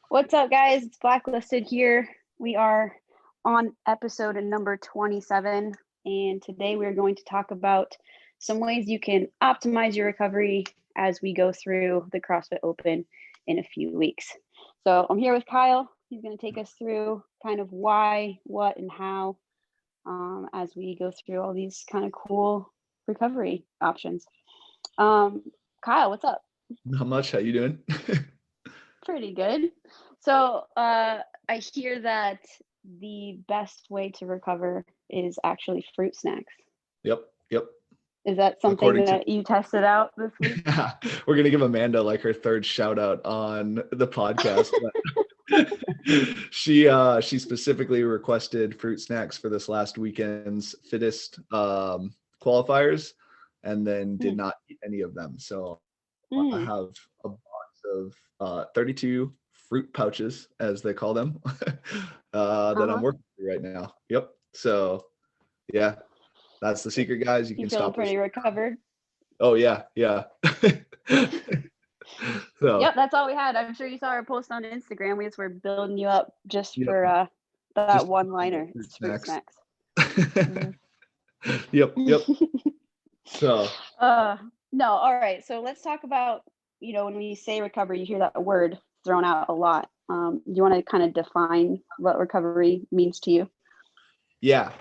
What's up, guys? It's Blacklisted here. We are on episode number 27, and today we're going to talk about some ways you can optimize your recovery as we go through the CrossFit Open in a few weeks. So I'm here with Kyle. He's going to take us through kind of why, what, and how as we go through all these kind of cool recovery options. Kyle, what's up? Not much. How you doing? Pretty good. So I hear that the best way to recover is actually fruit snacks. Yep. Is that something According to that you tested out this week? yeah, we're gonna give Amanda like her third shout out on the podcast. But she specifically requested fruit snacks for this last weekend's fittest qualifiers, and then did not eat any of them. So I have a box of 32 fruit pouches, as they call them, that I'm working through right now. Yep. So yeah, that's the secret, guys. You You can feeling stop pretty recovered? Oh yeah. So Yep, that's all we had. I'm sure you saw our post on Instagram. We just were building you up just yep, for that just one-liner. fruit It's fruit snacks. snacks. Yep. So no, all right. So let's talk about, when we say recovery, you hear that word thrown out a lot. Do you want to kind of define what recovery means to you? yeah.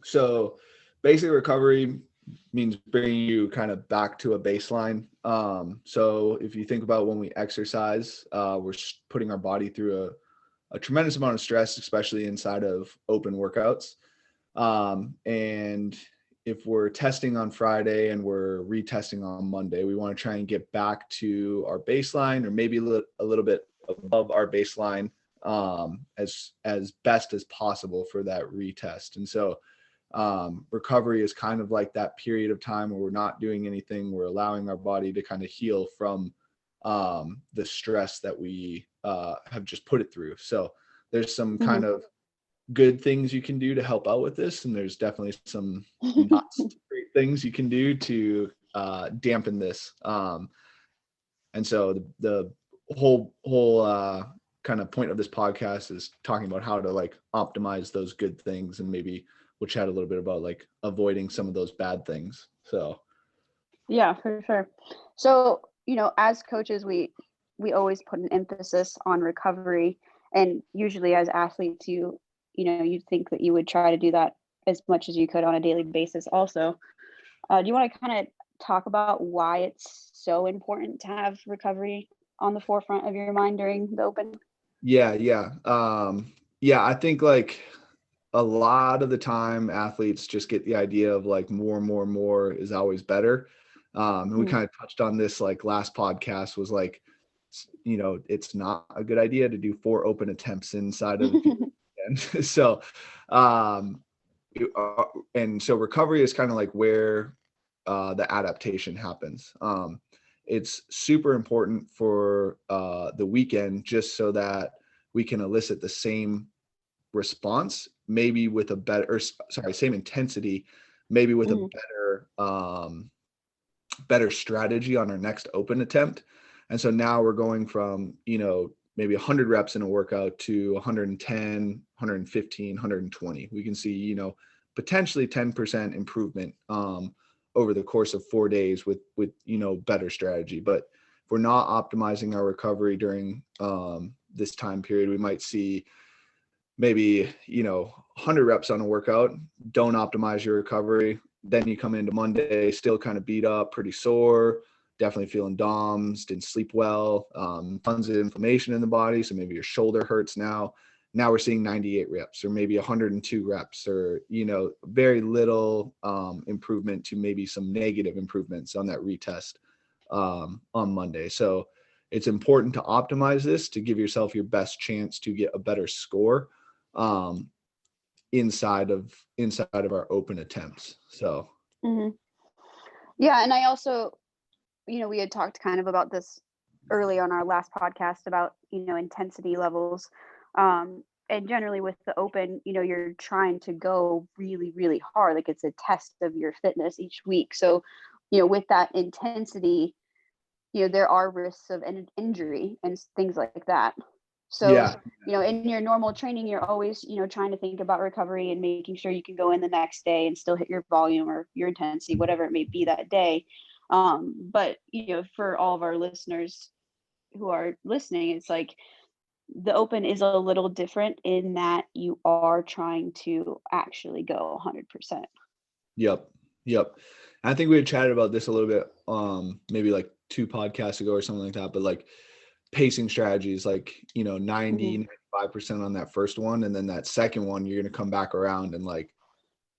So basically recovery means bringing you kind of back to a baseline. So if you think about when we exercise, we're putting our body through a tremendous amount of stress, especially inside of open workouts. And if we're testing on Friday and we're retesting on Monday, we want to try and get back to our baseline, or maybe a little bit above our baseline, as best as possible for that retest. And so recovery is kind of like that period of time where we're not doing anything. We're allowing our body to kind of heal from the stress that we have just put it through. So there's some kind of good things you can do to help out with this, and there's definitely some not so great things you can do to dampen this. And so the whole kind of point of this podcast is talking about how to like optimize those good things, and maybe we'll chat a little bit about like avoiding some of those bad things. So Yeah, for sure. So, as coaches, we always put an emphasis on recovery, and usually as athletes, you'd think that you would try to do that as much as you could on a daily basis also. Do you want to kind of talk about why it's so important to have recovery on the forefront of your mind during the Open? yeah. I think like a lot of the time athletes just get the idea of like more is always better. And we kind of touched on this like last podcast, was like, it's not a good idea to do 4 open attempts inside of and so and so recovery is kind of like where the adaptation happens. It's super important for the weekend, just so that we can elicit the same response, maybe with a better, or sorry, same intensity, maybe with a better strategy on our next open attempt. And so now we're going from, maybe 100 reps in a workout to 110, 115, 120. We can see, potentially 10% improvement over the course of 4 days with better strategy. But if we're not optimizing our recovery during this time period, we might see maybe 100 reps on a workout, don't optimize your recovery, then you come into Monday still kind of beat up, pretty sore, definitely feeling DOMS, didn't sleep well, tons of inflammation in the body, so maybe your shoulder hurts now we're seeing 98 reps or maybe 102 reps, or very little improvement to maybe some negative improvements on that retest on Monday. So it's important to optimize this to give yourself your best chance to get a better score inside of our open attempts. So yeah, and I also, we had talked kind of about this early on our last podcast about intensity levels, and generally with the Open, you're trying to go really, really hard, like it's a test of your fitness each week. So with that intensity, there are risks of an injury and things like that. So, in your normal training, you're always, trying to think about recovery and making sure you can go in the next day and still hit your volume or your intensity, whatever it may be that day. But, for all of our listeners who are listening, it's like the open is a little different in that you are trying to actually go 100%. Yep. I think we had chatted about this a little bit, maybe like 2 podcasts ago or something like that, but like pacing strategies, like, 90, 95% on that first one. And then that second one, you're going to come back around and like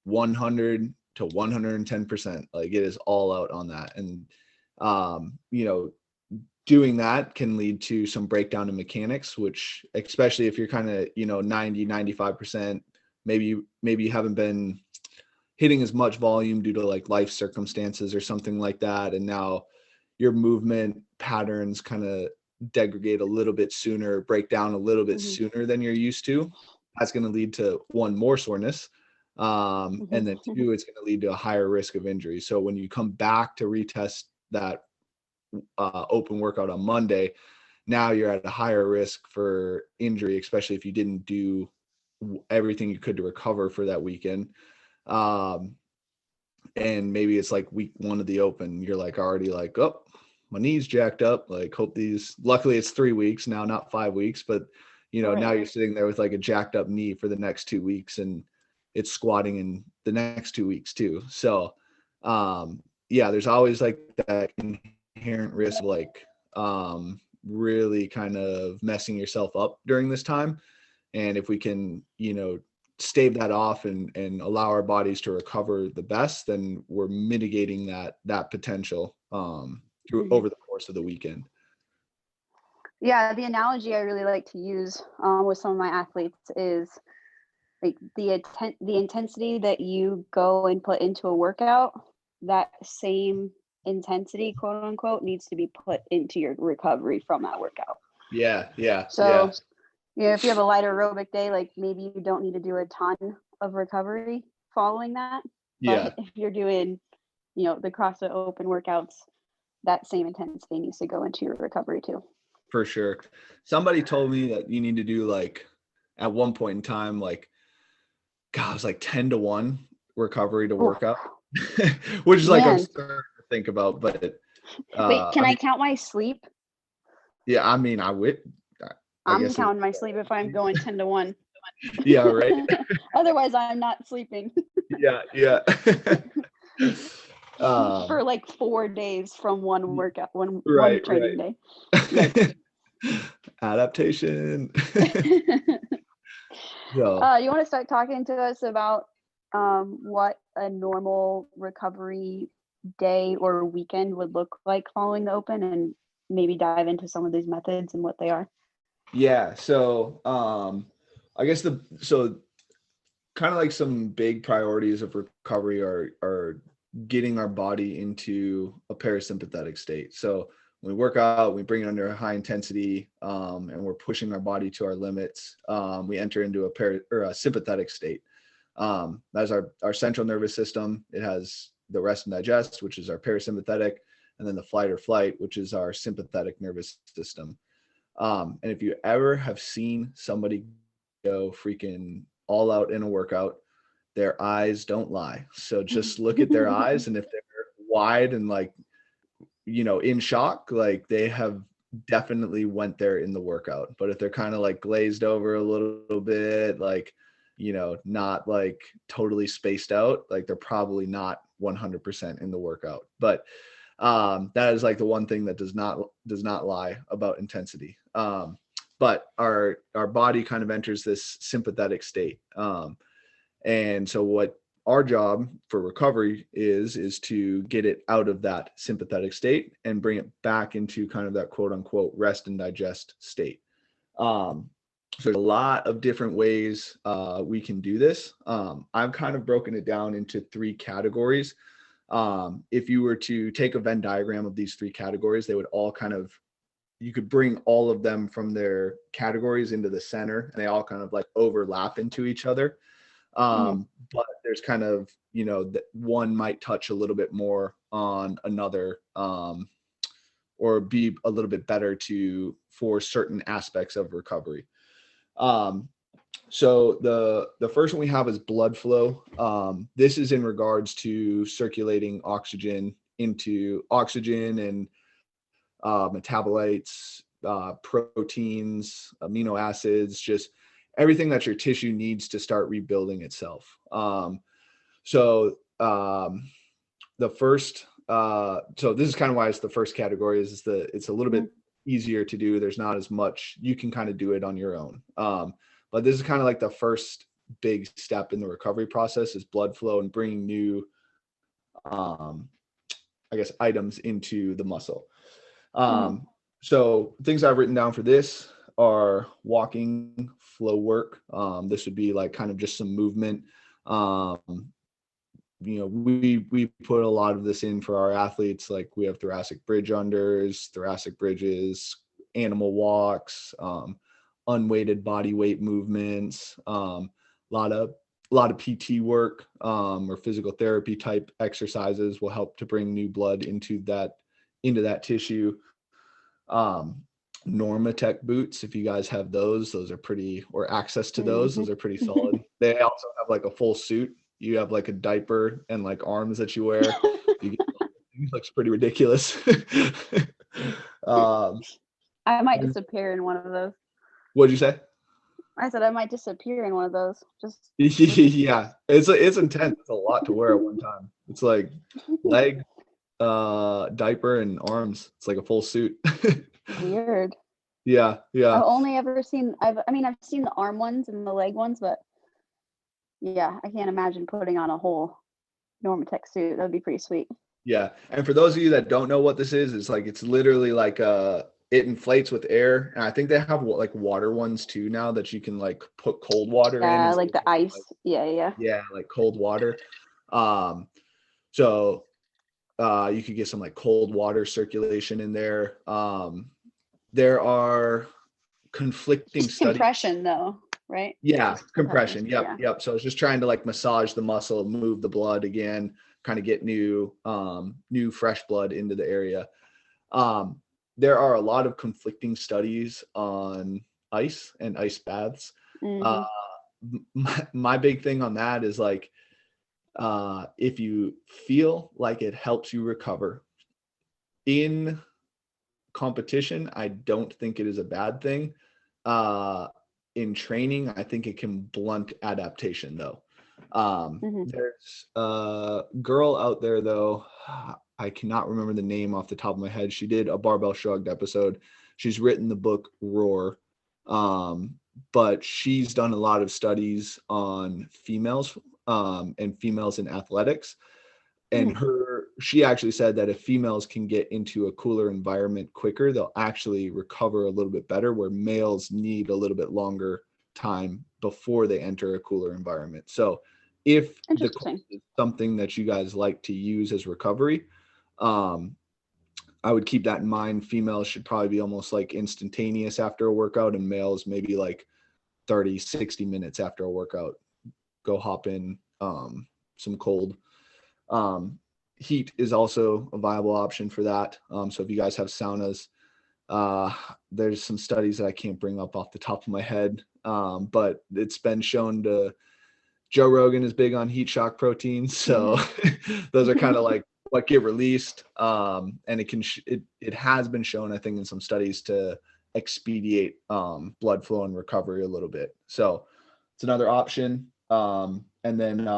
100 to 110%, like it is all out on that. And, doing that can lead to some breakdown in mechanics, which especially if you're kind of, 90, 95%, maybe you haven't been hitting as much volume due to like life circumstances or something like that. And now your movement patterns kind of degrade a little bit sooner, break down a little bit sooner than you're used to. That's going to lead to 1, more soreness. And then 2, it's going to lead to a higher risk of injury. So when you come back to retest that open workout on Monday, now you're at a higher risk for injury, especially if you didn't do everything you could to recover for that weekend. And maybe it's like week 1 of the open, you're like already like, oh, my knee's jacked up, like luckily it's 3 weeks now, not 5 weeks, but now you're sitting there with like a jacked up knee for the next 2 weeks, and it's squatting in the next 2 weeks too. So there's always like that inherent risk of like really kind of messing yourself up during this time. And if we can, stave that off and allow our bodies to recover the best, then we're mitigating that potential through over the course of the weekend. Yeah, the analogy I really like to use with some of my athletes is like the intensity that you go and put into a workout, that same intensity, quote unquote, needs to be put into your recovery from that workout. So if you have a light aerobic day, like maybe you don't need to do a ton of recovery following that. But if you're doing, the CrossFit open workouts, that same intensity needs to go into your recovery too. For sure. Somebody told me that you need to do like at one point in time, like, God, it was like 10-1 recovery to workout, which is like absurd to think about. But wait, can I count my sleep? Yeah, I mean, I would. I'm counting my sleep if I'm going 10-1. Yeah, right. Otherwise, I'm not sleeping. Yeah. For like 4 days from one workout, one training day. Yikes. Adaptation. So, you want to start talking to us about what a normal recovery day or weekend would look like following the open, and maybe dive into some of these methods and what they are? Yeah. So I guess kind of like some big priorities of recovery are getting our body into a parasympathetic state. So when we work out, we bring it under a high intensity, and we're pushing our body to our limits. We enter into a sympathetic state. That's our central nervous system. It has the rest and digest, which is our parasympathetic, and then the flight or flight, which is our sympathetic nervous system. And if you ever have seen somebody go freaking all out in a workout, their eyes don't lie. So just look at their eyes, and if they're wide and like, in shock, like they have definitely went there in the workout. But if they're kind of like glazed over a little bit, like, not like totally spaced out, like they're probably not 100% in the workout. But that is like the one thing that does not lie about intensity. But our body kind of enters this sympathetic state. And so what our job for recovery is to get it out of that sympathetic state and bring it back into kind of that quote unquote rest and digest state. So there's a lot of different ways we can do this. I've kind of broken it down into 3 categories. If you were to take a Venn diagram of these 3 categories, they would all you could bring all of them from their categories into the center, and they all kind of like overlap into each other. But there's kind of, that one might touch a little bit more on another, or or be a little bit better for certain aspects of recovery. So the first one we have is blood flow. This is in regards to circulating oxygen and metabolites, proteins, amino acids, just everything that your tissue needs to start rebuilding itself. So the first, so this is kind of why it's the first category, is it's a little bit easier to do. There's not as much, you can kind of do it on your own. But this is kind of like the first big step in the recovery process, is blood flow and bringing new, I guess, items into the muscle. So things I've written down for this are walking, flow work. This would be like kind of just some movement. We put a lot of this in for our athletes. Like we have thoracic bridge unders, thoracic bridges, animal walks, unweighted body weight movements, a lot of PT work, or physical therapy type exercises will help to bring new blood into that tissue. Normatec boots, if you guys have those are pretty, or access to those are pretty solid. They also have like a full suit. You have like a diaper and like arms that you wear. It looks pretty ridiculous. I might disappear in one of those. What'd you say? I said I might disappear in one of those. Yeah, it's intense. It's a lot to wear at one time. It's like leg, diaper, and arms. It's like a full suit. Weird. Yeah. I've only ever seen, I've seen the arm ones and the leg ones, but yeah, I can't imagine putting on a whole Normatec suit. That'd be pretty sweet. Yeah, and for those of you that don't know what this is, it's like, it's literally like it inflates with air, and I think they have like water ones too now that you can like put cold water in. Yeah, like the ice. Yeah, like cold water. So you could get some like cold water circulation in there. There are conflicting studies. Compression though, right? Yeah, compression. Yep. So it's just trying to like massage the muscle, move the blood again, kind of get new fresh blood into the area. There are a lot of conflicting studies on ice and ice baths. My big thing on that is like, if you feel like it helps you recover in competition, I don't think it is a bad thing. In training, I think it can blunt adaptation though. There's a girl out there though, I cannot remember the name off the top of my head. She did a Barbell Shrugged episode. She's written the book Roar. But she's done a lot of studies on females, and females in athletics. And she actually said that if females can get into a cooler environment quicker, they'll actually recover a little bit better, where males need a little bit longer time before they enter a cooler environment. So if the cold is something that you guys like to use as recovery, I would keep that in mind. Females should probably be almost like instantaneous after a workout, and males maybe like 30, 60 minutes after a workout, go hop in some cold. Heat is also a viable option for that. So if you guys have saunas, there's some studies that I can't bring up off the top of my head, but it's been shown to, Joe Rogan is big on heat shock proteins. So those are kind of like what get released. And it has been shown, I think, in some studies to expedite blood flow and recovery a little bit. So it's another option. And then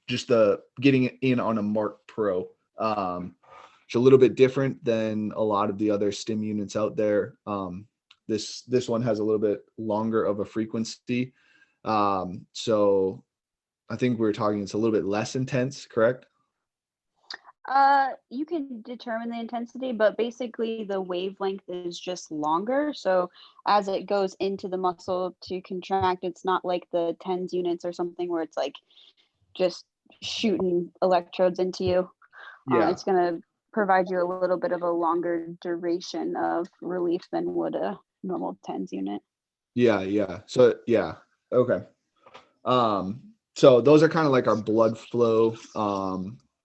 just the getting in on a Mark Pro. It's a little bit different than a lot of the other stim units out there. This one has a little bit longer of a frequency. So I think we were talking, it's a little bit less intense, correct? You can determine the intensity, but basically the wavelength is just longer. So as it goes into the muscle to contract, it's not like the TENS units or something where it's like just shooting electrodes into you. It's going to provide you a little bit of a longer duration of relief than would a normal TENS unit. Yeah. So okay. So those are kind of like our blood flow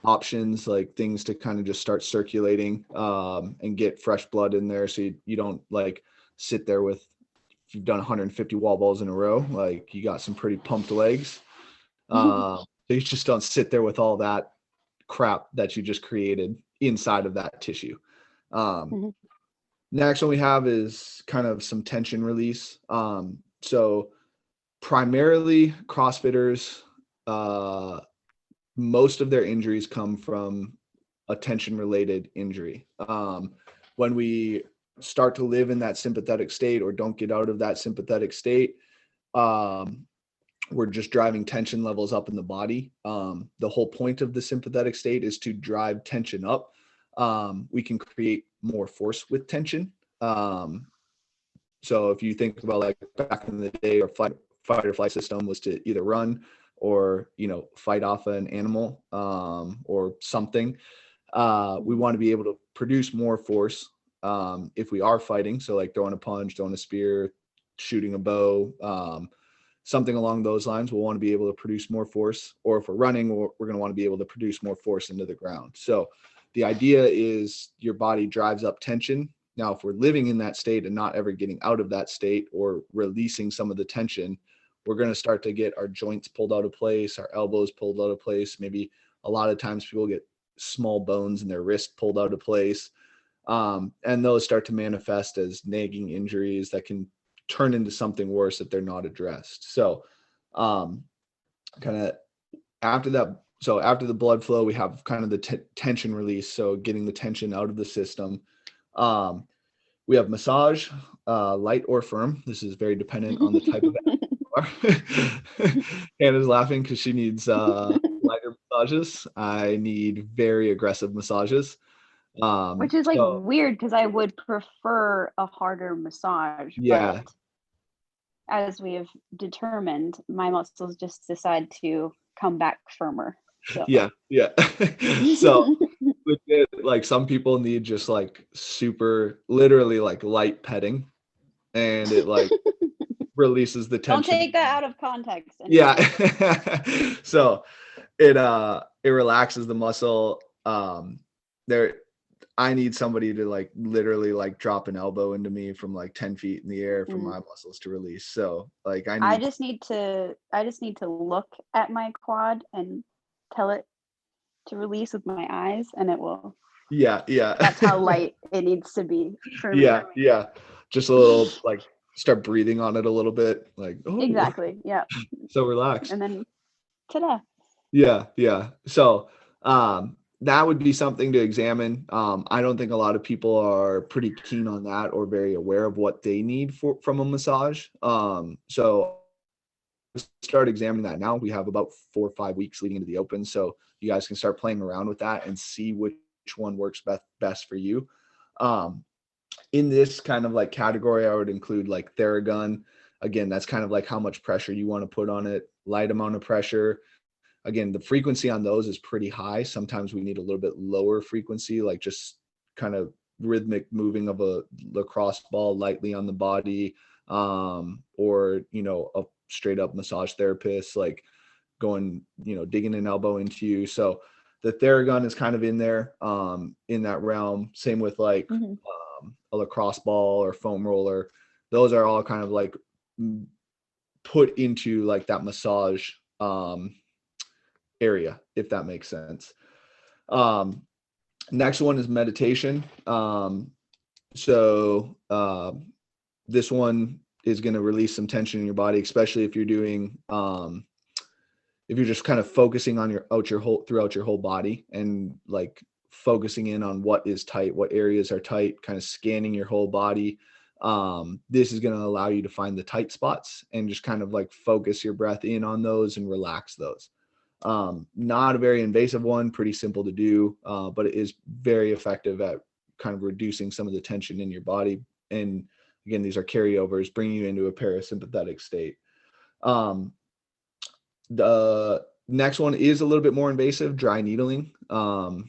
options, like things to kind of just start circulating and get fresh blood in there, so you don't like sit there with, if you've done 150 wall balls in a row, like you got some pretty pumped legs. So you just don't sit there with all that crap that you just created inside of that tissue. Mhm. Next one we have is kind of some tension release. So primarily CrossFitters, most of their injuries come from a tension related injury. When we start to live in that sympathetic state or don't get out of that sympathetic state, we're just driving tension levels up in the body. The whole point of the sympathetic state is to drive tension up. We can create more force with tension. So if you think about like back in the day, our fight or flight system was to either run or, fight off an animal or something. We want to be able to produce more force if we are fighting. So like throwing a punch, throwing a spear, shooting a bow, something along those lines. We'll want to be able to produce more force. Or if we're running, we're going to want to be able to produce more force into the ground. So the idea is your body drives up tension. Now, if we're living in that state and not ever getting out of that state or releasing some of the tension, we're going to start to get our joints pulled out of place, our elbows pulled out of place. Maybe a lot of times people get small bones in their wrist pulled out of place. And those start to manifest as nagging injuries that can turn into something worse if they're not addressed. So kind of after that, so after the blood flow, we have kind of the tension release. So getting the tension out of the system. We have massage, light or firm. This is very dependent on the type of Hannah's laughing because she needs lighter massages. I need very aggressive massages. Which is like weird because I would prefer a harder massage, yeah. But as we have determined, my muscles just decide to come back firmer. So. Yeah. So with it, like some people need just like super, literally like light petting, and it like releases the tension. Don't take that out of context. Yeah. So it relaxes the muscle. I need somebody to like literally like drop an elbow into me from like 10 feet in the air for my muscles to release. So like I just need to look at my quad and tell it to release with my eyes, and it will. Yeah. That's how light it needs to be for me. Yeah. Just a little like start breathing on it a little bit, like, oh, exactly. Yeah. So relaxed. And then ta-da. Yeah. So that would be something to examine. I don't think a lot of people are pretty keen on that or very aware of what they need from a massage. So start examining that now. We have about 4 or 5 weeks leading into the Open, so you guys can start playing around with that and see which one works best for you. In this kind of like category, I would include like Theragun. Again, that's kind of like how much pressure you want to put on it. Light amount of pressure. Again, the frequency on those is pretty high. Sometimes we need a little bit lower frequency, like just kind of rhythmic moving of a lacrosse ball lightly on the body, or, a straight up massage therapist, like going, digging an elbow into you. So the Theragun is kind of in there, in that realm. Same with like a lacrosse ball or foam roller. Those are all kind of like put into like that massage area, if that makes sense. Next one is meditation. So this one is going to release some tension in your body, especially if you're doing if you're just kind of focusing on throughout your whole body and like focusing in on what is tight, what areas are tight, kind of scanning your whole body. This is going to allow you to find the tight spots and just kind of like focus your breath in on those and relax those. Not a very invasive one, pretty simple to do, but it is very effective at kind of reducing some of the tension in your body. And again, these are carryovers, bringing you into a parasympathetic state. The next one is a little bit more invasive, dry needling. Hannah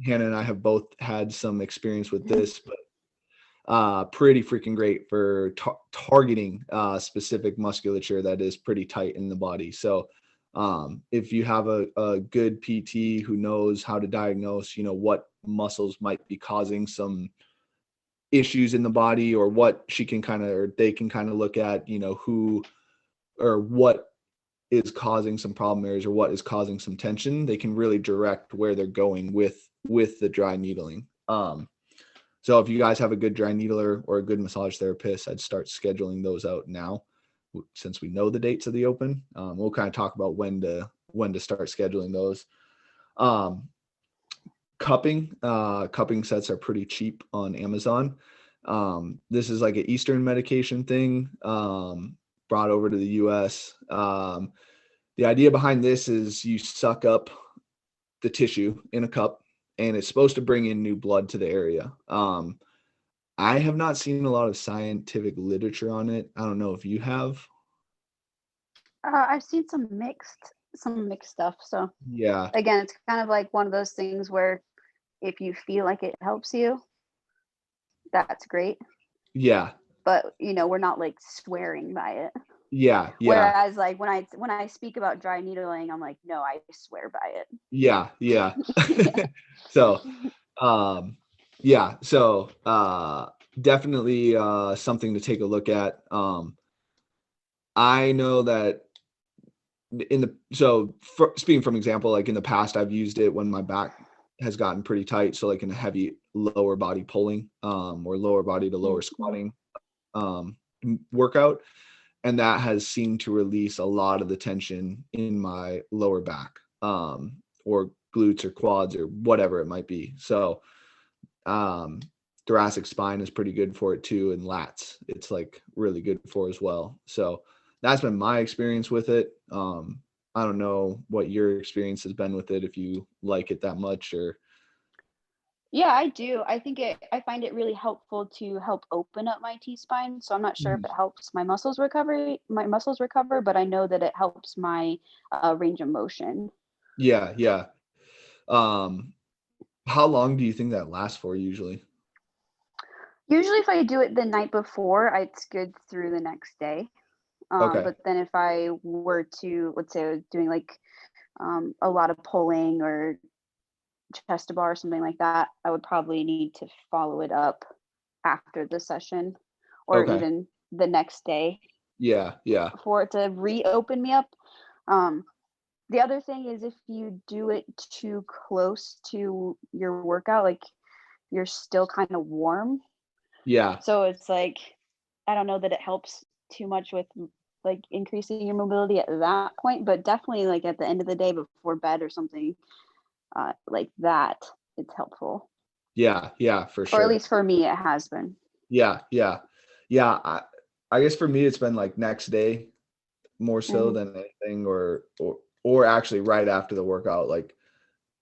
and I have both had some experience with this, but pretty freaking great for targeting specific musculature that is pretty tight in the body. So If you have a good PT who knows how to diagnose, what muscles might be causing some issues in the body, or what she can or they can kind of look at, who or what is causing some problem areas or what is causing some tension, they can really direct where they're going with the dry needling. So if you guys have a good dry needler or a good massage therapist, I'd start scheduling those out now, since we know the dates of the open. We'll kind of talk about when to start scheduling those. Cupping sets are pretty cheap on Amazon. This is like an Eastern medication thing, brought over to the US. The idea behind this is you suck up the tissue in a cup, and it's supposed to bring in new blood to the area. I have not seen a lot of scientific literature on it. I don't know if you have. I've seen some mixed stuff. So Yeah. again, it's kind of like one of those things where if you feel like it helps you, that's great. Yeah. But we're not like swearing by it. Yeah. Whereas like when I speak about dry needling, I'm like, no, I swear by it. Yeah. So, definitely something to take a look at. I know that speaking from example, like in the past, I've used it when my back has gotten pretty tight. So like in a heavy lower body pulling, or lower body to lower squatting, workout. And that has seemed to release a lot of the tension in my lower back, or glutes or quads or whatever it might be. So, thoracic spine is pretty good for it too. And lats, it's like really good for as well. So that's been my experience with it. I don't know what your experience has been with it, if you like it that much or. Yeah, I do. I find it really helpful to help open up my T-spine. So I'm not sure if it helps my muscles recover, but I know that it helps my range of motion. Yeah. How long do you think that lasts for usually? Usually if I do it the night before, it's good through the next day. Okay. But then if I were to, let's say I was doing like a lot of pulling or chest to bar or something like that, I would probably need to follow it up after the session or Okay. even the next day. Yeah. For it to reopen me up. The other thing is if you do it too close to your workout, like you're still kind of warm. Yeah. So it's like, I don't know that it helps too much with like increasing your mobility at that point, but definitely like at the end of the day before bed or something like that, it's helpful. Yeah, for Or at sure. least for me, it has been. Yeah. I guess for me, it's been like next day more so than anything, or actually right after the workout. Like,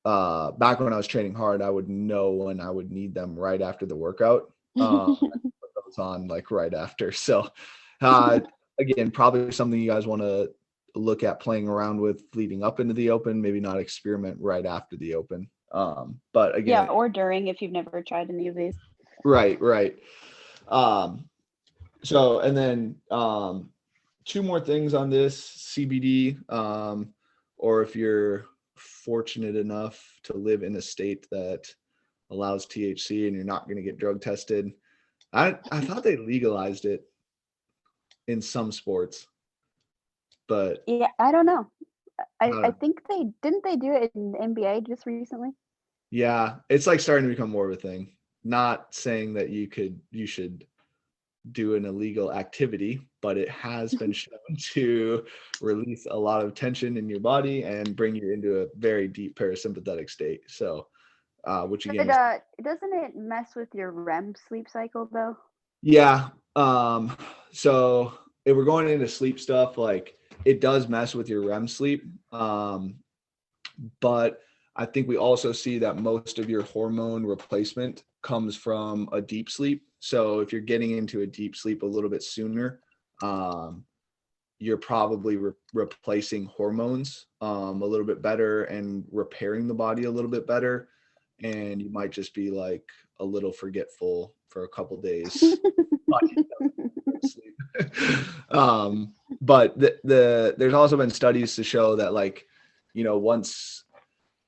back when I was training hard, I would know when I would need them right after the workout. Put those on like right after. So, again, probably something you guys want to look at playing around with leading up into the open, maybe not experiment right after the open. But again, Yeah, or during if you've never tried any of these. right. So, and then, two more things on this CBD, or if you're fortunate enough to live in a state that allows THC and you're not going to get drug tested. I thought they legalized it in some sports, but Yeah, I don't know. I uh, think they do it in the NBA just recently. yeah, it's like starting to become more of a thing. Not saying that you should do an illegal activity, but it has been shown to release a lot of tension in your body and bring you into a very deep parasympathetic state. So, which again is, Doesn't it mess with your REM sleep cycle though? yeah. So if we're going into sleep stuff, like it does mess with your REM sleep. But I think we also see that most of your hormone replacement comes from a deep sleep. So if you're getting into a deep sleep a little bit sooner, you're probably replacing hormones a little bit better and repairing the body a little bit better. And you might just be like a little forgetful for a couple days. Sleep. but there's also been studies to show that, like, once,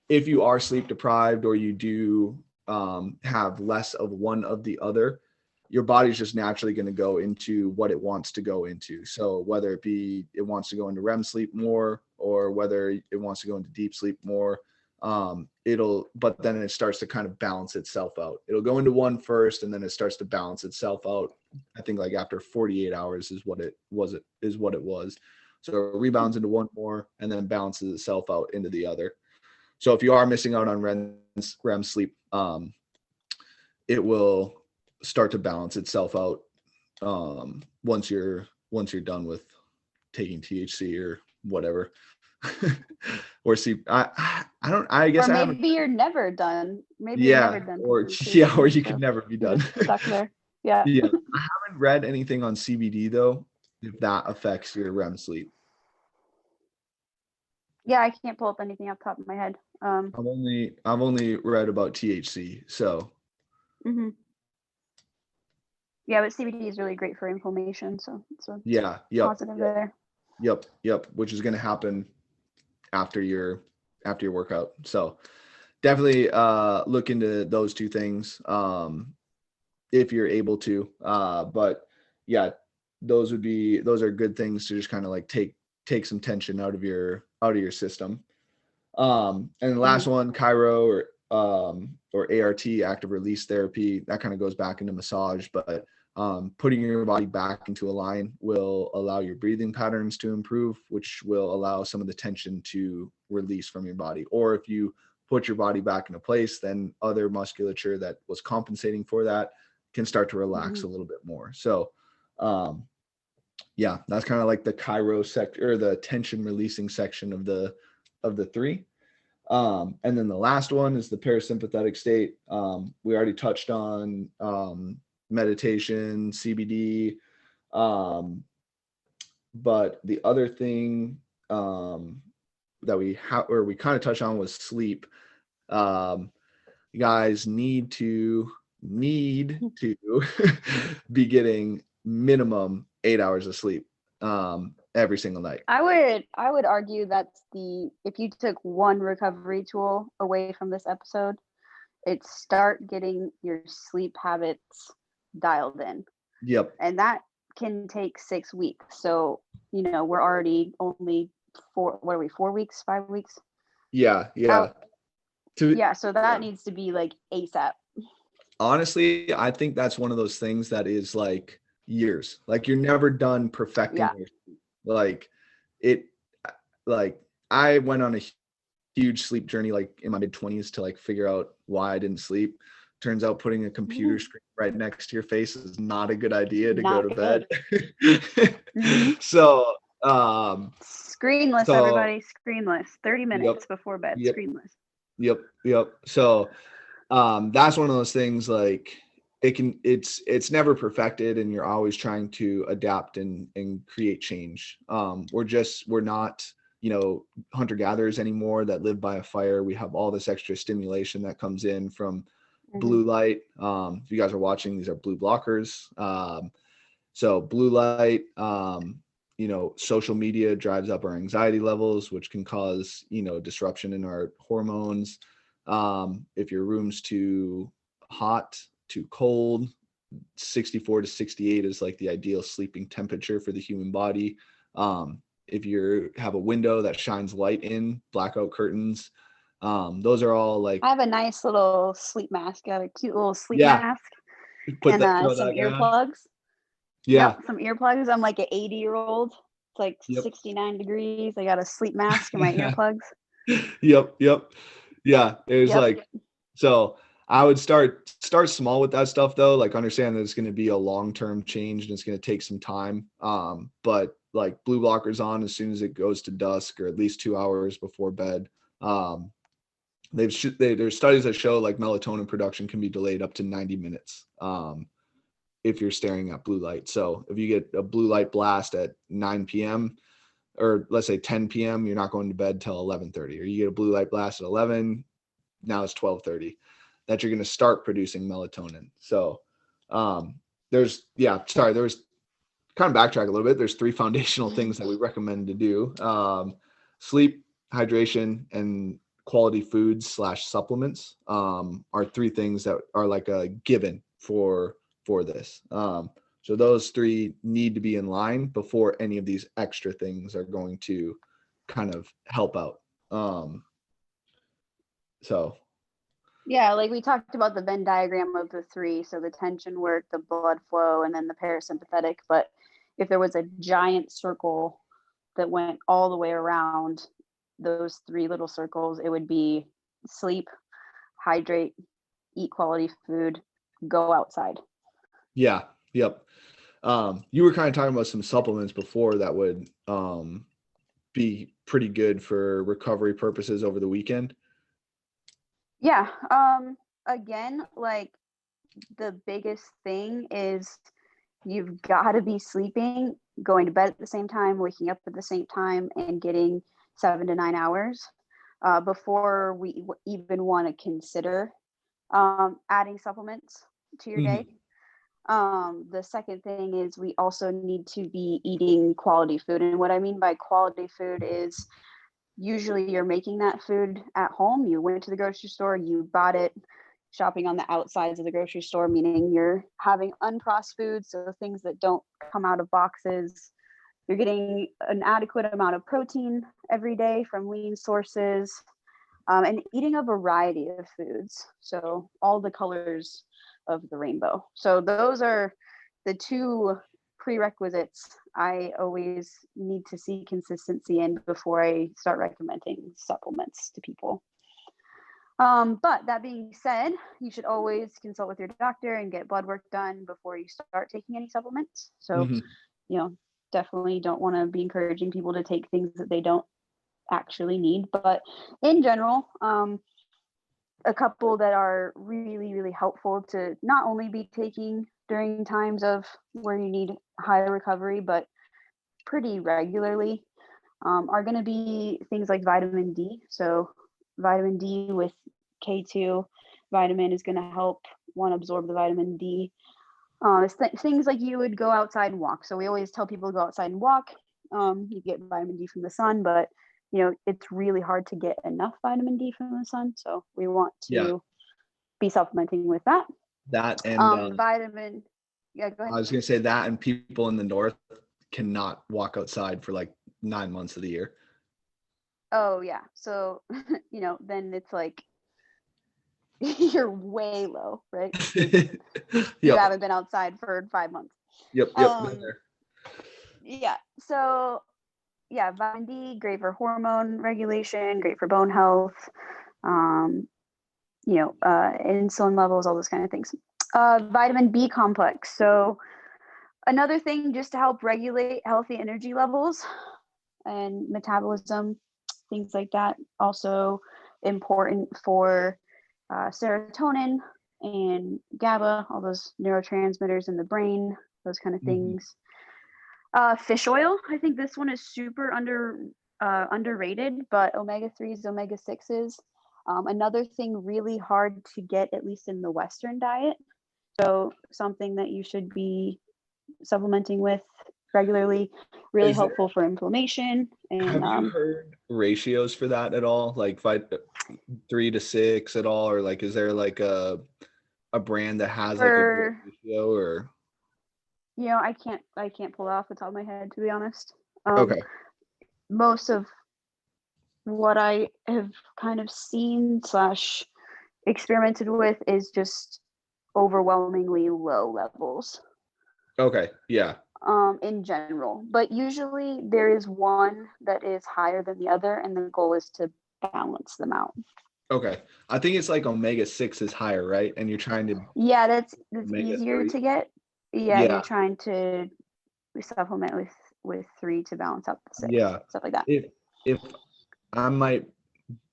if you are sleep deprived or you do have less of one of the other, your body's just naturally going to go into what it wants to go into. So whether it be it wants to go into REM sleep more, or whether it wants to go into deep sleep more, but then it starts to kind of balance itself out. It'll go into one first, and then it starts to balance itself out. I think like after 48 hours is what it was. So it rebounds into one more and then balances itself out into the other. So if you are missing out on REM sleep, it will start to balance itself out once you're done with taking THC or whatever. Or see, I guess, or I maybe haven't. you're never done. Maybe you're Yeah, never done. or taking or THC, you so could never be you're done. just stuck there. Yeah. Yeah, I haven't read anything on CBD though, if that affects your REM sleep. Yeah, I can't pull up anything off the top of my head. I've only read about THC, so. Mm-hmm. Yeah, but CBD is really great for inflammation, so it's a Yeah, positive there. Yep, which is going to happen after your workout. So definitely look into those two things if you're able to. But yeah, those are good things to just kind of like take some tension out of your system. And the last one, Chiro or ART, active release therapy, that kind of goes back into massage, but putting your body back into a line will allow your breathing patterns to improve, which will allow some of the tension to release from your body. Or if you put your body back into place, then other musculature that was compensating for that can start to relax a little bit more. So yeah, that's kind of like the Chiro sector, or the tension releasing section of the three. And then the last one is the parasympathetic state. We already touched on meditation, CBD. But the other thing that we kind of touched on was sleep. You guys need to be getting minimum 8 hours of sleep every single night. I would argue that's if you took one recovery tool away from this episode, it's start getting your sleep habits dialed in. Yep. And that can take 6 weeks. So, we're already only 4 weeks, 5 weeks? Yeah. So that needs to be like ASAP. Honestly, I think that's one of those things that is like years. Like you're never done perfecting your, like it, like I went on a huge sleep journey like in my mid-20s to like figure out why I didn't sleep. Turns out putting a computer screen right next to your face is not a good idea to go to bed. So screenless, everybody, screenless. 30 minutes before bed, screenless. Yep. So that's one of those things, like it's never perfected, and you're always trying to adapt and create change. We're not hunter gatherers anymore that live by a fire. We have all this extra stimulation that comes in from blue light. If you guys are watching, these are blue blockers. So blue light, social media drives up our anxiety levels, which can cause disruption in our hormones. If your room's too hot, too cold, 64 to 68 is like the ideal sleeping temperature for the human body. If you have a window that shines light in, blackout curtains, those are all like. I have a nice little sleep mask. I have a cute little sleep mask. And some earplugs. Some earplugs. I'm like an 80-year-old. It's like 69 degrees. I got a sleep mask and my earplugs. Yep. Yeah, there's like, so I would start small with that stuff though, like understand that it's going to be a long-term change and it's going to take some time. But like blue blockers on as soon as it goes to dusk, or at least 2 hours before bed. There's studies that show like melatonin production can be delayed up to 90 minutes if you're staring at blue light. So if you get a blue light blast at 9 p.m. or let's say 10 p.m., you're not going to bed till 11:30, or you get a blue light blast at 11, now it's 12:30, that you're going to start producing melatonin. So there was kind of backtrack a little bit. There's 3 foundational things that we recommend to do. Sleep, hydration, and quality foods / supplements are 3 things that are like a given for this. So those 3 need to be in line before any of these extra things are going to kind of help out. So Yeah, like we talked about the Venn diagram of the 3. So the tension work, the blood flow, and then the parasympathetic. But if there was a giant circle that went all the way around those 3 little circles, it would be sleep, hydrate, eat quality food, go outside. yeah, yep. You were kind of talking about some supplements before that would be pretty good for recovery purposes over the weekend. Yeah. Again, like the biggest thing is you've got to be sleeping, going to bed at the same time, waking up at the same time, and getting 7 to 9 hours before we even want to consider adding supplements to your day. The second thing is we also need to be eating quality food. And what I mean by quality food is usually you're making that food at home. You went to the grocery store, you bought it, shopping on the outsides of the grocery store, meaning you're having unprocessed foods, so things that don't come out of boxes. You're getting an adequate amount of protein every day from lean sources, and eating a variety of foods. So all the colors of the rainbow. So those are the 2 prerequisites I always need to see consistency in before I start recommending supplements to people. But that being said, you should always consult with your doctor and get blood work done before you start taking any supplements. So, definitely don't want to be encouraging people to take things that they don't actually need. But in general, a couple that are really, really helpful to not only be taking during times of where you need higher recovery, but pretty regularly are going to be things like vitamin D. So vitamin D with K2 vitamin is going to help one absorb the vitamin D. Things like you would go outside and walk. So we always tell people to go outside and walk. You get vitamin D from the sun, but it's really hard to get enough vitamin D from the sun. So we want to be supplementing with that. That and vitamin. Yeah, go ahead. I was going to say that, and people in the north cannot walk outside for like 9 months of the year. Oh yeah. So, then it's like you're way low, right? You haven't been outside for 5 months. Yep. Yeah. So yeah, vitamin D, great for hormone regulation, great for bone health, insulin levels, all those kind of things. Vitamin B complex. So another thing just to help regulate healthy energy levels and metabolism, things like that. Also important for serotonin and GABA, all those neurotransmitters in the brain, those kind of things. Fish oil. I think this one is super underrated, but omega-3s, omega-6s. Another thing really hard to get, at least in the Western diet. So something that you should be supplementing with regularly, really helpful for inflammation. And have you heard ratios for that at all? Like 3 to 6 at all? Or like, is there like a brand that has like a good ratio or? I can't pull it off the top of my head, to be honest. Okay. Most of what I have kind of seen / experimented with is just overwhelmingly low levels. Okay. Yeah. In general, but usually there is one that is higher than the other, and the goal is to balance them out. Okay. I think it's like omega-6 is higher, right? And you're trying to. Yeah, that's easier to get. Yeah, you're trying to supplement with 3 to balance out the 6. Yeah. Stuff like that. If I might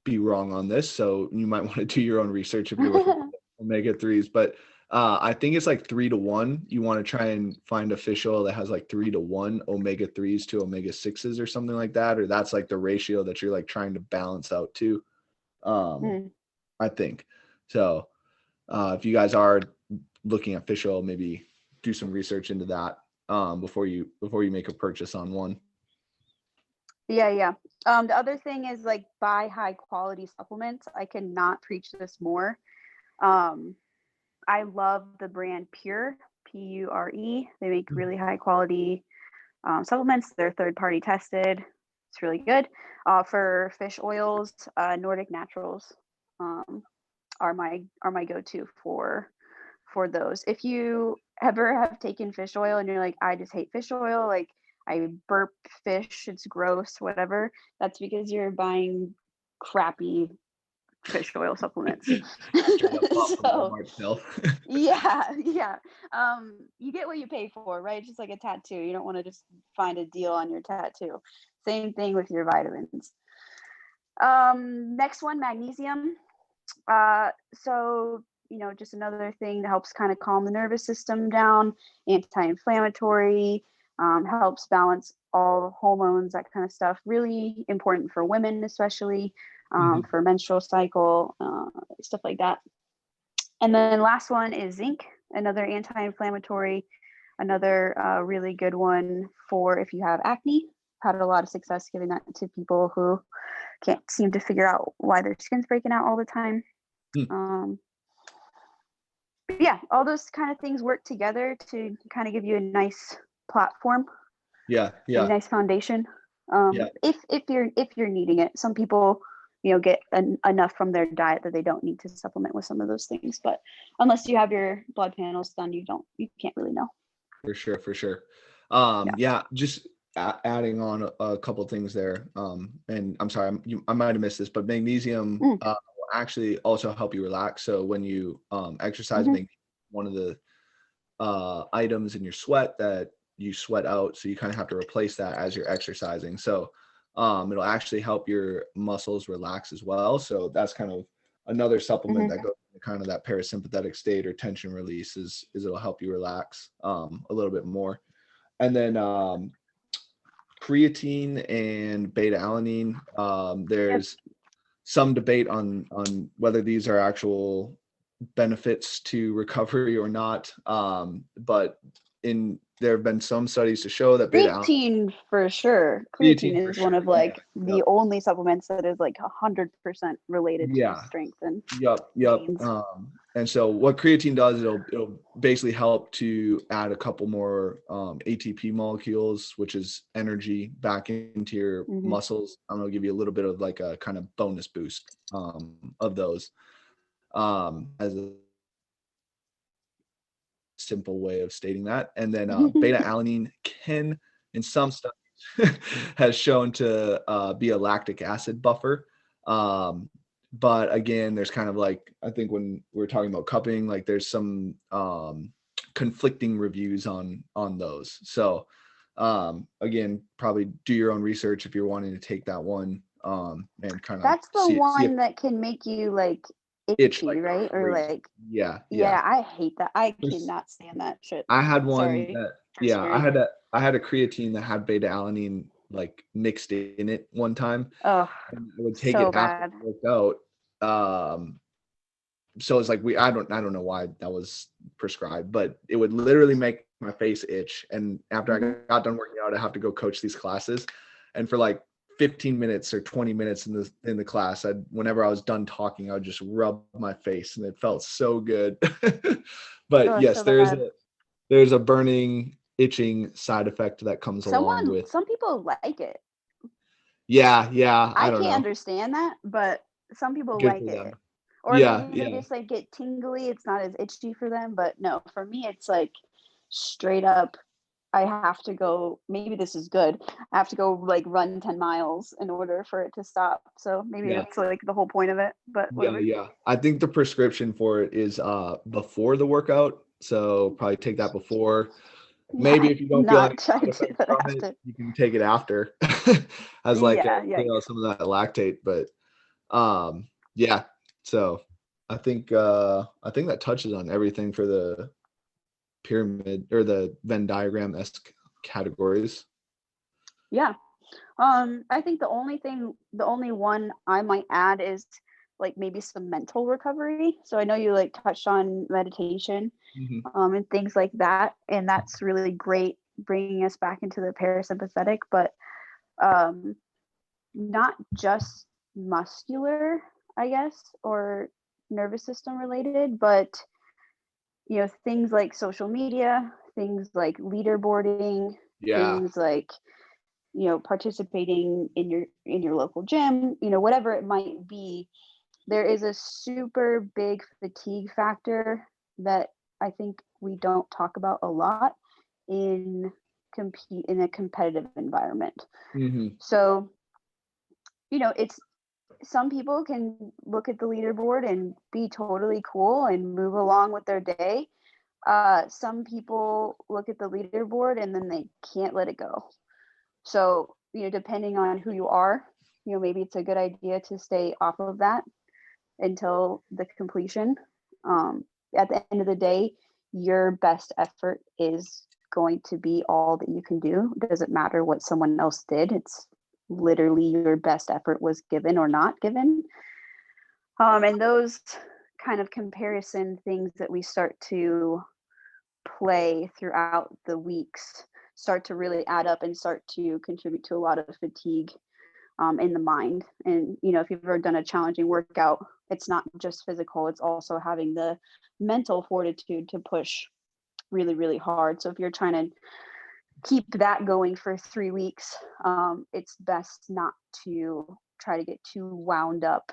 be wrong on this, so you might want to do your own research if you're looking at omega-3s, but I think it's like 3 to 1. You want to try and find a fish oil that has like 3 to 1 omega-3s to omega-6s or something like that, or that's like the ratio that you're like trying to balance out to. I think so. If you guys are looking at fish oil, maybe do some research into that. before you make a purchase on one. Yeah. The other thing is like buy high quality supplements. I cannot preach this more. Um, I love the brand Pure, Pure. They make really high quality supplements. They're third party tested. It's really good. For fish oils, Nordic Naturals are my go to for those. If you ever have taken fish oil and you're like, I just hate fish oil, like I burp fish, it's gross, whatever, that's because you're buying crappy fish oil supplements. Straight up off the So Walmart shelf. yeah. You get what you pay for, right? It's just like a tattoo. You don't want to just find a deal on your tattoo. Same thing with your vitamins. Next one, magnesium. So, just another thing that helps kind of calm the nervous system down, anti-inflammatory, helps balance all hormones, that kind of stuff. Really important for women, especially for menstrual cycle, stuff like that. And then last one is zinc, another anti-inflammatory, another really good one for if you have acne. Had a lot of success giving that to people who can't seem to figure out why their skin's breaking out all the time. But yeah, all those kind of things work together to kind of give you a nice platform. Yeah. A nice foundation. If you're needing it. Some people, get enough from their diet that they don't need to supplement with some of those things. But unless you have your blood panels done, you can't really know. For sure. Just adding on a couple things there. And I'm sorry, I might have missed this, but magnesium will actually also help you relax. So when you exercise, one of the items in your sweat that you sweat out, so you kind of have to replace that as you're exercising. So it'll actually help your muscles relax as well. So that's kind of another supplement that goes into kind of that parasympathetic state or tension release is it'll help you relax a little bit more. And then creatine and beta alanine, there's some debate on whether these are actual benefits to recovery or not, but there have been some studies to show that creatine for sure. Creatine is one of like the only supplements that is like 100% related to strength and gains. And so what creatine does, it'll basically help to add a couple more ATP molecules, which is energy, back into your muscles. I'm gonna give you a little bit of like a kind of bonus boost of those as a simple way of stating that. And then beta alanine can, in some studies, has shown to be a lactic acid buffer. But again, there's kind of like, I think when we're talking about cupping, like there's some conflicting reviews on those. So again, probably do your own research if you're wanting to take that one and kind of that's the one that can make you like itchy, like, right? Or like yeah, I hate that. I cannot stand that shit. I had one that I had a creatine that had beta alanine like mixed in it one time. Oh, and I would take it after it worked out. So it's like I don't know why that was prescribed, but it would literally make my face itch. And after I got done working out, I have to go coach these classes, and for like 15 minutes or 20 minutes in the class, whenever I was done talking, I would just rub my face, and it felt so good. But yes, so there's a burning, itching side effect that comes along with. Some people like it. Yeah. I can't understand that, but some people Good like it. Them. Or maybe they just like get tingly. It's not as itchy for them, but no, for me, it's like straight up. I have to go, maybe this is good. I have to go like run 10 miles in order for it to stop. So maybe that's like the whole point of it, but whatever. Yeah. I think the prescription for it is before the workout. So probably take that before. Maybe if you don't feel like you can take it after as like some of that lactate, but so I think that touches on everything for the pyramid or the Venn diagram-esque categories. I think the only one I might add is like maybe some mental recovery. So I know you like touched on meditation and things like that, and that's really great bringing us back into the parasympathetic, but not just muscular, I guess, or nervous system related, but things like social media, things like leaderboarding, Yeah. things like participating in your local gym, whatever it might be. There is a super big fatigue factor that I think we don't talk about a lot in a competitive environment. Mm-hmm. So, it's some people can look at the leaderboard and be totally cool and move along with their day. Some people look at the leaderboard and then they can't let it go. So, depending on who you are, maybe it's a good idea to stay off of that until the completion. At the end of the day, your best effort is going to be all that you can do. It doesn't matter what someone else did. It's literally your best effort was given or not given. And those kind of comparison things that we start to play throughout the weeks start to really add up and start to contribute to a lot of fatigue in the mind. And if you've ever done a challenging workout, it's not just physical, it's also having the mental fortitude to push really, really hard. So if you're trying to keep that going for 3 weeks, it's best not to try to get too wound up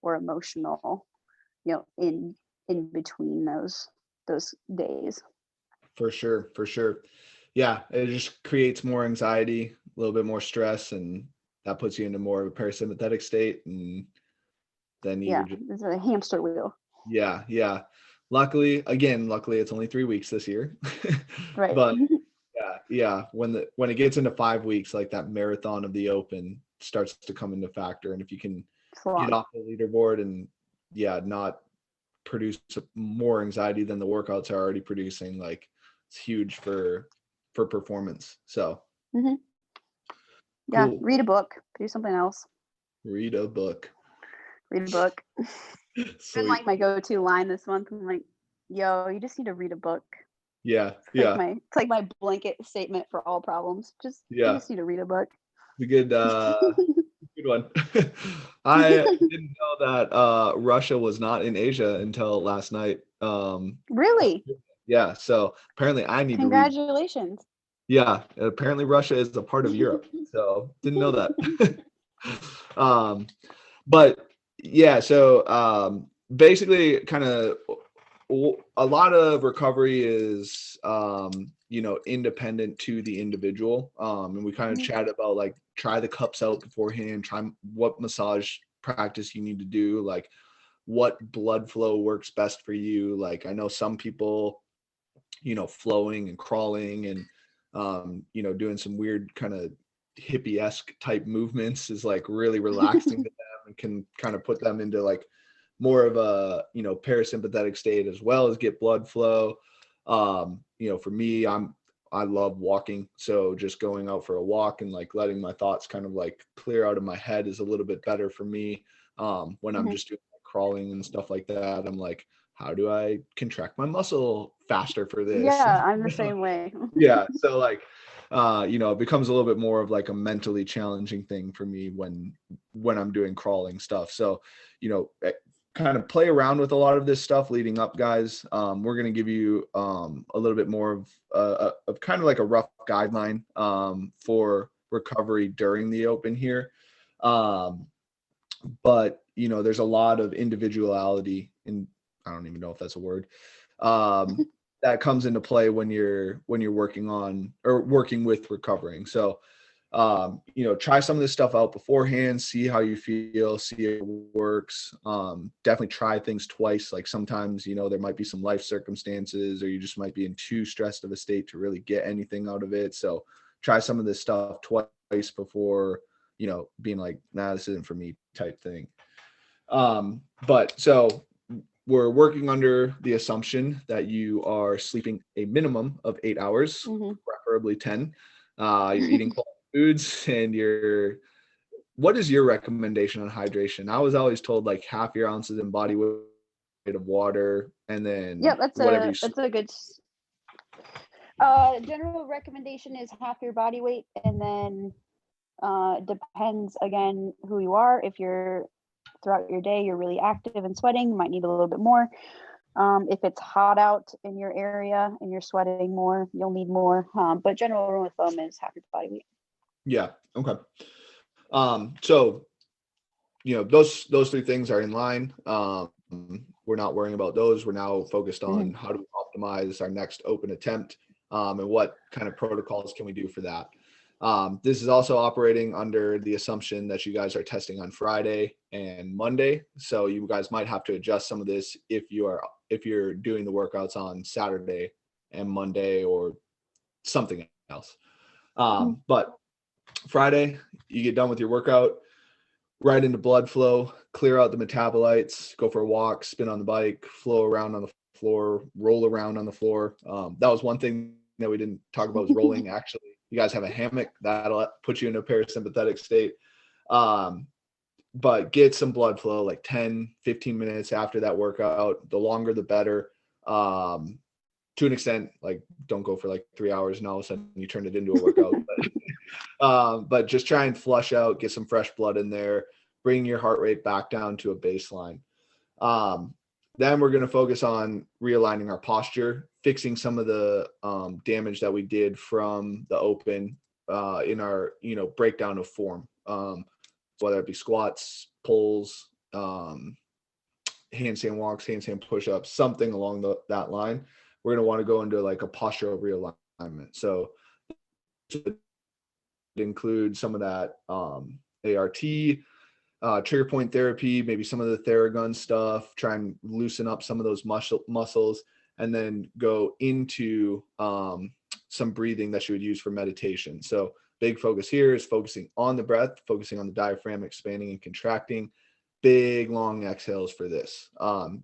or emotional, in between those days. For sure. For sure. Yeah. It just creates more anxiety, a little bit more stress, and that puts you into more of a parasympathetic state. And then you just, It's a hamster wheel. yeah. Yeah. Luckily, it's only 3 weeks this year. Right. But yeah. When it gets into 5 weeks, like that marathon of the open starts to come into factor. And if you can get off the leaderboard and not produce more anxiety than the workouts are already producing, like it's huge for performance. So Yeah, cool. read a book, do something else. Read a book. It's been like my go-to line this month. I'm like, yo, you just need to read a book. Yeah. It's like my blanket statement for all problems. You just need to read a book. The good one. I didn't know that Russia was not in Asia until last night. Really? Yeah, so apparently I need to read. Congratulations. Yeah, apparently Russia is a part of Europe. So didn't know that. But yeah, so basically kind of a lot of recovery is independent to the individual. And we kind of chat about like try the cups out beforehand, try what massage practice you need to do, like what blood flow works best for you. Like I know some people, flowing and crawling and doing some weird kind of hippie-esque type movements is like really relaxing to them and can kind of put them into like more of a parasympathetic state as well as get blood flow. For me, I love walking, so just going out for a walk and like letting my thoughts kind of like clear out of my head is a little bit better for me. When I'm just doing crawling and stuff like that, I'm like, how do I contract my muscle faster for this? Yeah, I'm the same way. Yeah, so like it becomes a little bit more of like a mentally challenging thing for me when I'm doing crawling stuff. So kind of play around with a lot of this stuff leading up, guys. We're going to give you a little bit more of kind of like a rough guideline for recovery during the open here. But there's a lot of individuality, and I don't even know if that's a word, that comes into play when you're working on or working with recovering. So try some of this stuff out beforehand, see how you feel, see if it works. Definitely try things twice. Like sometimes, there might be some life circumstances or you just might be in too stressed of a state to really get anything out of it. So try some of this stuff twice before, being like, nah, this isn't for me type thing. But so we're working under the assumption that you are sleeping a minimum of 8 hours, preferably 10. You're eating quality foods, and what is your recommendation on hydration? I was always told like half your ounces in body weight of water, and then that's a good. General recommendation is half your body weight, and then depends again who you are. If you're throughout your day you're really active and sweating, you might need a little bit more. If it's hot out in your area and you're sweating more, you'll need more. But general rule of thumb is half your body weight. Yeah. Okay. So those three things are in line. We're not worrying about those. We're now focused on how do we optimize our next open attempt, and what kind of protocols can we do for that. This is also operating under the assumption that you guys are testing on Friday and Monday. So you guys might have to adjust some of this if you're doing the workouts on Saturday and Monday or something else. But Friday, you get done with your workout, right into blood flow, clear out the metabolites, go for a walk, spin on the bike, flow around on the floor, roll around on the floor. That was one thing that we didn't talk about, was rolling. Actually, you guys have a hammock that'll put you in a parasympathetic state. But get some blood flow like 10, 15 minutes after that workout. The longer, the better. To an extent, like don't go for like 3 hours and all of a sudden you turn it into a workout. But just try and flush out, get some fresh blood in there, bring your heart rate back down to a baseline. Then we're going to focus on realigning our posture, fixing some of the damage that we did from the open in our breakdown of form, whether it be squats, pulls, handstand walks, handstand push-ups, something along that line. We're going to want to go into like a postural realignment. So it includes some of that ART, trigger point therapy, maybe some of the Theragun stuff, try and loosen up some of those muscles, and then go into some breathing that you would use for meditation. So big focus here is focusing on the breath, focusing on the diaphragm expanding and contracting. Big long exhales for this.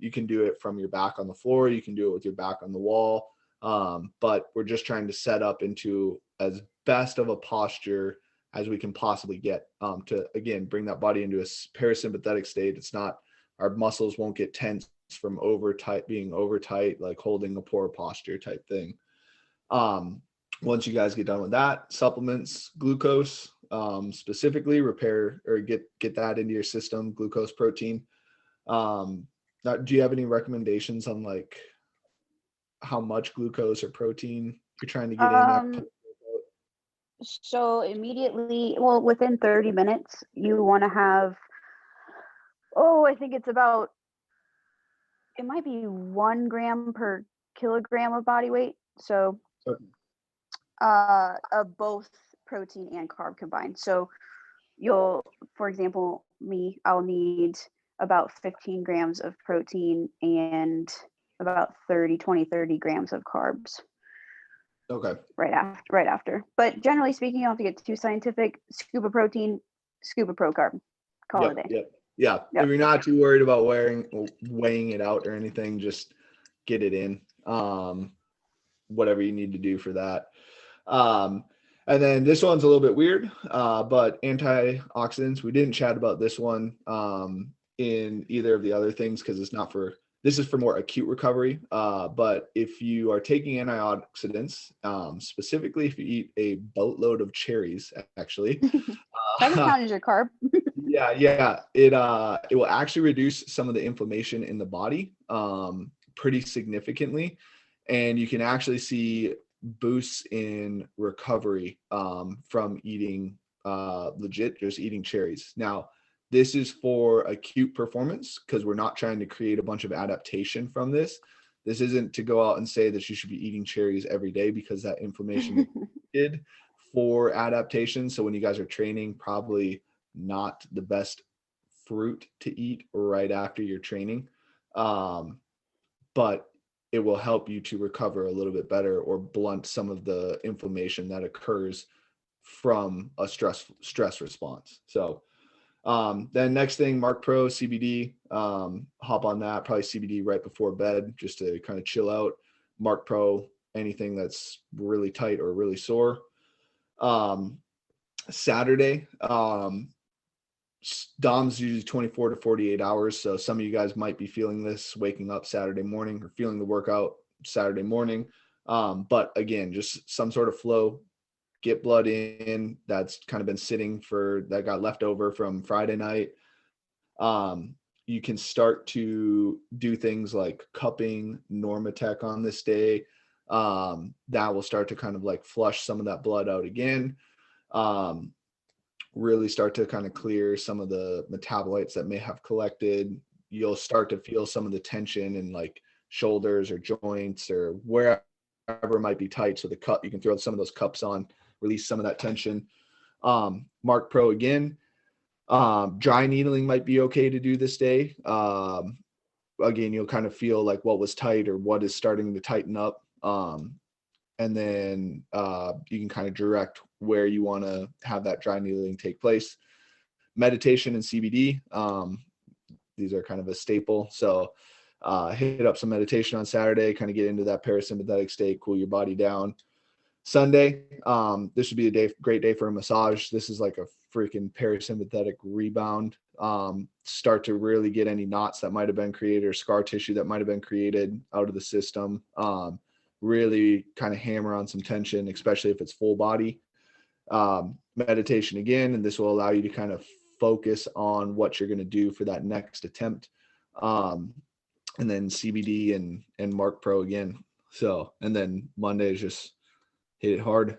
You can do it from your back on the floor. You can do it with your back on the wall. But we're just trying to set up into as best of a posture as we can possibly get to, again, bring that body into a parasympathetic state. It's not, our muscles won't get tense from being over tight, like holding a poor posture type thing. Once you guys get done with that, supplements, glucose, specifically repair or get that into your system, glucose, protein. Do you have any recommendations on like how much glucose or protein you're trying to get in? So immediately, well, within 30 minutes, you want to have, I think it's about, it might be 1 gram per kilogram of body weight. So of both protein and carb combined. So for example, I'll need about 15 grams of protein and about 30 grams of carbs. Okay. Right after. But generally speaking, you don't have to get too scientific. Scoop of protein, scoop of pro carb. Call it a day. Yeah. If you're not too worried about weighing it out or anything, just get it in. Whatever you need to do for that. And then this one's a little bit weird, but antioxidants. We didn't chat about this one in either of the other things because this is for more acute recovery. But if you are taking antioxidants, specifically if you eat a boatload of cherries, actually, that can count as your carb. Yeah. It will actually reduce some of the inflammation in the body pretty significantly, and you can actually see boosts in recovery from eating just eating cherries. Now, this is for acute performance because we're not trying to create a bunch of adaptation from this. This isn't to go out and say that you should be eating cherries every day because that inflammation is for adaptation. So when you guys are training, probably not the best fruit to eat right after your training. But it will help you to recover a little bit better or blunt some of the inflammation that occurs from a stress response. So then next thing, Mark Pro CBD, hop on that, probably CBD right before bed, just to kind of chill out. Mark Pro, anything that's really tight or really sore. Saturday, DOM's usually 24 to 48 hours. So some of you guys might be feeling this waking up Saturday morning or feeling the workout Saturday morning. But again, just some sort of flow, get blood in that's kind of been sitting that got left over from Friday night. You can start to do things like cupping Normatec on this day. That will start to kind of like flush some of that blood out again. Really start to kind of clear some of the metabolites that may have collected. You'll start to feel some of the tension in like shoulders or joints or wherever might be tight. So the cup, you can throw some of those cups on, release some of that tension. Mark Pro again. Dry needling might be okay to do this day. Again, you'll kind of feel like what was tight or what is starting to tighten up. And then you can kind of direct where you want to have that dry needling take place. Meditation and CBD. These are kind of a staple. So hit up some meditation on Saturday, kind of get into that parasympathetic state, cool your body down. Sunday, this would be great day for a massage. This is like a freaking parasympathetic rebound. Start to really get any knots that might have been created or scar tissue that might have been created out of the system. Really kind of hammer on some tension, especially if it's full body. Meditation again, and this will allow you to kind of focus on what you're going to do for that next attempt. And then CBD and Mark Pro again. So, and then Monday is just hit it hard.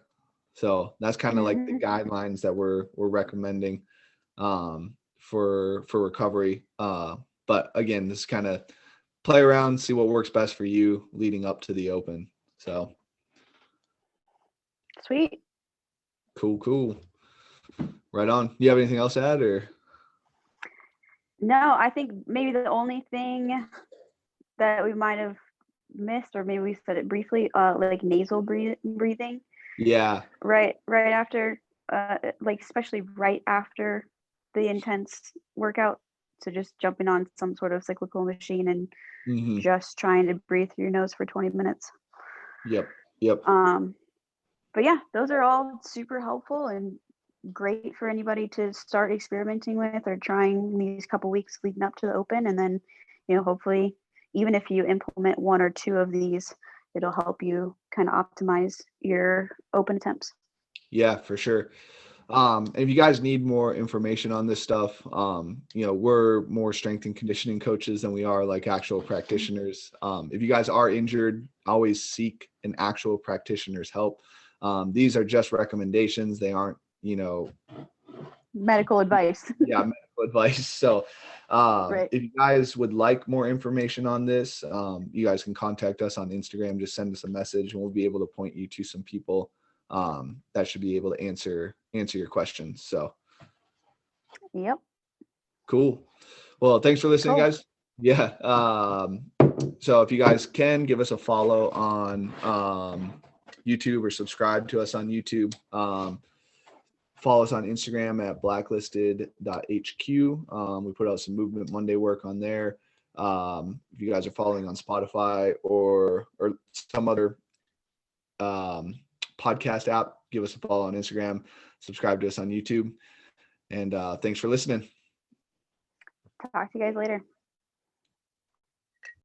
So that's kind of like the guidelines that we're recommending for recovery. But again, this kind of play around, see what works best for you leading up to the Open. So Sweet. Cool. Right on. You have anything else to add or? No, I think maybe the only thing that we might have missed, or maybe we said it briefly, like nasal breathing. Yeah. Right after, like especially right after the intense workout. So just jumping on some sort of cyclical machine and just trying to breathe through your nose for 20 minutes. Yep. But yeah, those are all super helpful and great for anybody to start experimenting with or trying these couple weeks leading up to the Open. And then, hopefully, even if you implement one or two of these, it'll help you kind of optimize your Open attempts. Yeah, for sure. If you guys need more information on this stuff, we're more strength and conditioning coaches than we are like actual practitioners. If you guys are injured, always seek an actual practitioner's help. These are just recommendations. They aren't, medical advice. Yeah, medical advice. So Right. if you guys would like more information on this, you guys can contact us on Instagram. Just send us a message and we'll be able to point you to some people that should be able to answer your questions. So Yep. Cool. Well, thanks for listening, guys. Yeah. So if you guys can give us a follow on YouTube or subscribe to us on YouTube. Follow us on Instagram at blacklisted.hq. We put out some Movement Monday work on there. If you guys are following on Spotify or some other podcast app, give us a follow on Instagram, subscribe to us on YouTube, and thanks for listening. Talk to you guys later.